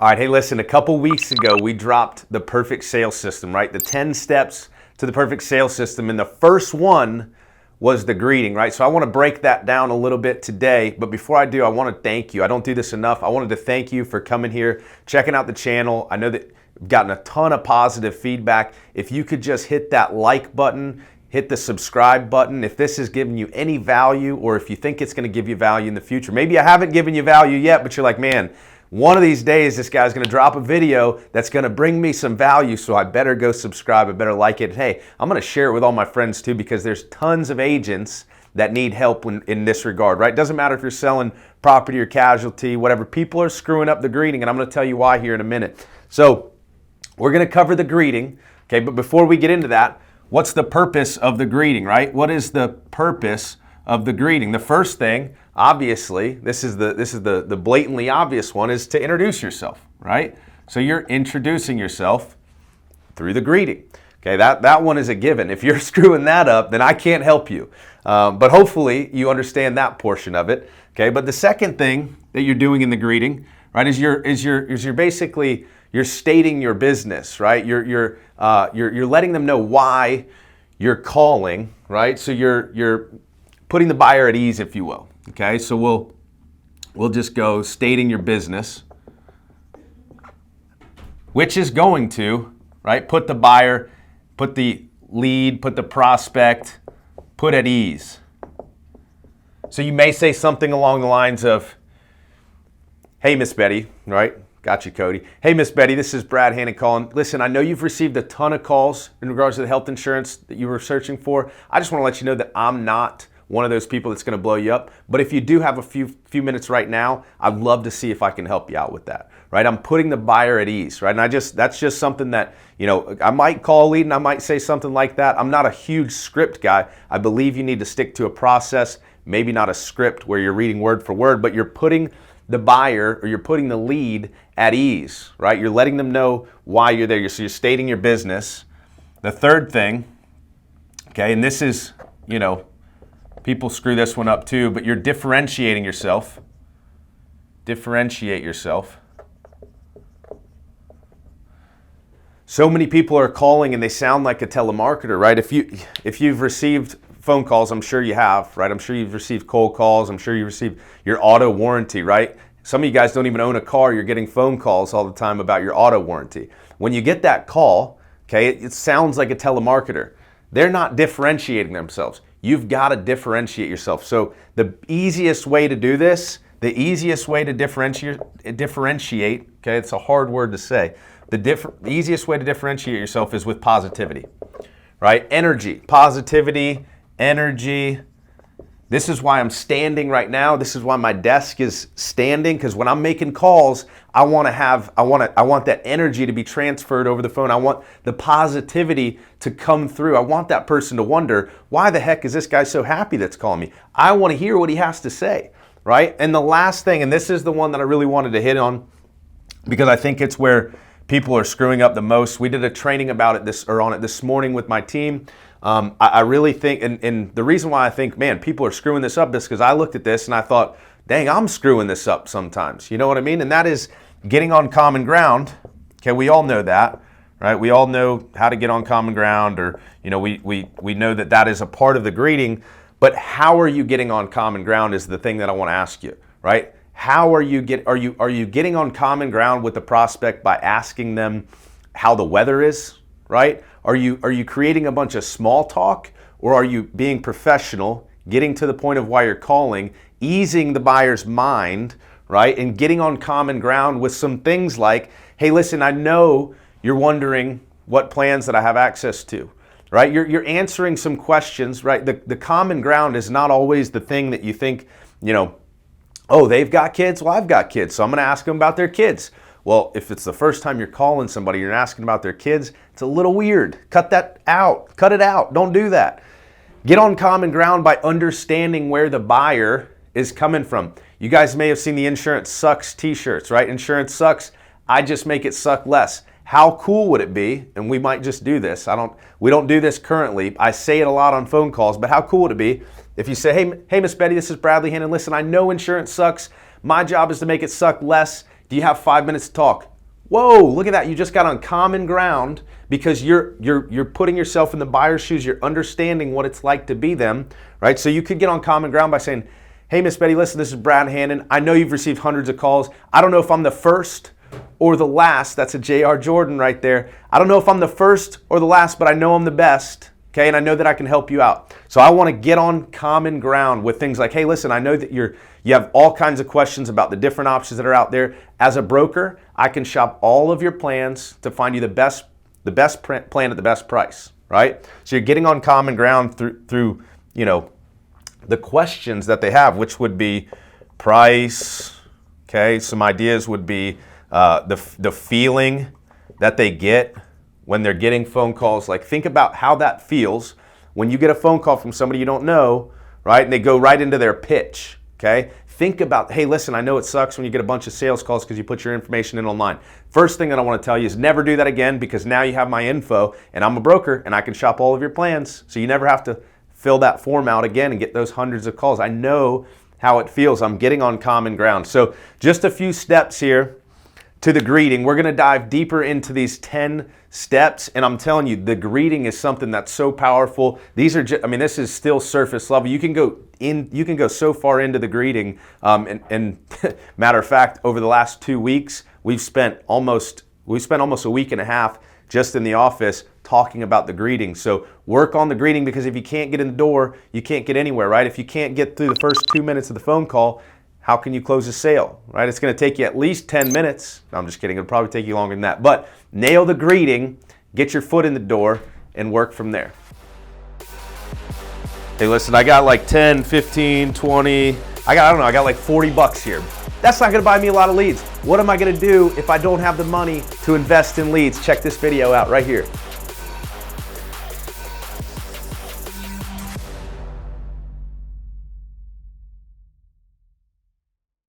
All right, hey, listen, a couple weeks ago, we dropped the perfect sales system, right? The 10 steps to the perfect sales system. And the first one was the greeting, right? So I want to break that down a little bit today. But before I do, I want to thank you. I don't do this enough. I wanted to thank you for coming here, checking out the channel. I know that we've gotten a ton of positive feedback. If you could just hit that like button, hit the subscribe button. If this is giving you any value, or if you think it's going to give you value in the future, maybe I haven't given you value yet, but you're like, man, one of these days, this guy's going to drop a video that's going to bring me some value, so I better go subscribe. I better like it. Hey, I'm going to share it with all my friends too, because there's tons of agents that need help in this regard, right? Doesn't matter if you're selling property or casualty, whatever. People are screwing up the greeting, and I'm going to tell you why here in a minute. So we're going to cover the greeting, okay? But before we get into that, what's the purpose of the greeting, right? What is the purpose of the greeting? The first thing, obviously, this is the blatantly obvious one, is to introduce yourself, right? So you're introducing yourself through the greeting. Okay, that one is a given. If you're screwing that up, then I can't help you. But hopefully you understand that portion of it. Okay, but the second thing that you're doing in the greeting, right, is you're basically you're stating your business, right? You're letting them know why you're calling, right? So you're putting the buyer at ease, if you will. Okay, so we'll just go stating your business, which is going to, right, put the buyer, put the lead, put the prospect, put at ease. So you may say something along the lines of, hey, Miss Betty, right? Got you, Cody. Hey, Miss Betty, this is Brad Hannon calling. Listen, I know you've received a ton of calls in regards to the health insurance that you were searching for. I just want to let you know that I'm not one of those people that's going to blow you up. But if you do have a few minutes right now, I'd love to see if I can help you out with that, right? I'm putting the buyer at ease, right? And that's just something that, you know, I might call a lead and I might say something like that. I'm not a huge script guy. I believe you need to stick to a process, maybe not a script where you're reading word for word, but you're putting the buyer or you're putting the lead at ease, right? You're letting them know why you're there. So you're stating your business. The third thing, okay, and this is, you know, people screw this one up too, but you're differentiating yourself. Differentiate yourself. So many people are calling and they sound like a telemarketer, right? If you've received phone calls, I'm sure you have, right? I'm sure you've received cold calls. I'm sure you received your auto warranty, right? Some of you guys don't even own a car. You're getting phone calls all the time about your auto warranty. When you get that call, okay, it sounds like a telemarketer. They're not differentiating themselves. You've got to differentiate yourself. So the easiest way to do this, the easiest way to differentiate, okay, it's a hard word to say. The easiest way to differentiate yourself is with positivity, right? Energy, positivity, energy. This is why I'm standing right now. This is why my desk is standing, because when I'm making calls, I want that energy to be transferred over the phone. I want the positivity to come through. I want that person to wonder, why the heck is this guy so happy that's calling me? I want to hear what he has to say, right? And the last thing, and this is the one that I really wanted to hit on, because I think it's where people are screwing up the most. We did a training about it on it this morning with my team. I really think, and the reason why I think, man, people are screwing this up is because I looked at this and I thought, dang, I'm screwing this up sometimes. You know what I mean? And that is getting on common ground. Okay, we all know that, right? We all know how to get on common ground, or, you know, we know that is a part of the greeting. But how are you getting on common ground is the thing that I want to ask you, right? How are you getting on common ground with the prospect by asking them how the weather is, right? Are you creating a bunch of small talk, or are you being professional, getting to the point of why you're calling, easing the buyer's mind, right? And getting on common ground with some things like, hey, listen, I know you're wondering what plans that I have access to, right? You're answering some questions, right? The common ground is not always the thing that you think, you know, oh, they've got kids? Well, I've got kids, so I'm going to ask them about their kids. Well, if it's the first time you're calling somebody, you're asking about their kids, it's a little weird. Cut that out. Cut it out. Don't do that. Get on common ground by understanding where the buyer is coming from. You guys may have seen the Insurance Sucks t-shirts, right? Insurance sucks. I just make it suck less. How cool would it be? And we might just do this. We don't do this currently. I say it a lot on phone calls, but how cool would it be if you say, hey, Miss Betty, this is Bradley Hannon. Listen, I know insurance sucks. My job is to make it suck less. Do you have 5 minutes to talk? Whoa, look at that. You just got on common ground because you're putting yourself in the buyer's shoes. You're understanding what it's like to be them, right? So you could get on common ground by saying, hey, Miss Betty, listen, this is Brad Hannon. I know you've received hundreds of calls. I don't know if I'm the first or the last. That's a J.R. Jordan right there. I don't know if I'm the first or the last, but I know I'm the best, okay? And I know that I can help you out. So I want to get on common ground with things like, hey, listen, I know that you have all kinds of questions about the different options that are out there. As a broker, I can shop all of your plans to find you the best plan at the best price, right? So you're getting on common ground through the questions that they have, which would be price, okay? Some ideas would be the feeling that they get when they're getting phone calls. Like, think about how that feels when you get a phone call from somebody you don't know, right? And they go right into their pitch, okay? Think about, hey, listen, I know it sucks when you get a bunch of sales calls because you put your information in online. First thing that I want to tell you is never do that again, because now you have my info and I'm a broker and I can shop all of your plans. So you never have to fill that form out again and get those hundreds of calls. I know how it feels. I'm getting on common ground. So just a few steps here to the greeting. We're going to dive deeper into these 10 steps, and I'm telling you, the greeting is something that's so powerful. These are just, this is still surface level. You can go so far into the greeting, and matter of fact, over the last 2 weeks, we've spent almost a week and a half just in the office talking about the greeting. So work on the greeting, because if you can't get in the door, you can't get anywhere, right? If you can't get through the first 2 minutes of the phone call, how can you close a sale, right? It's going to take you at least 10 minutes. No, I'm just kidding. It'll probably take you longer than that. But nail the greeting, get your foot in the door, and work from there. Hey, listen, I got like 10, 15, 20. I got like $40 here. That's not going to buy me a lot of leads. What am I going to do if I don't have the money to invest in leads? Check this video out right here.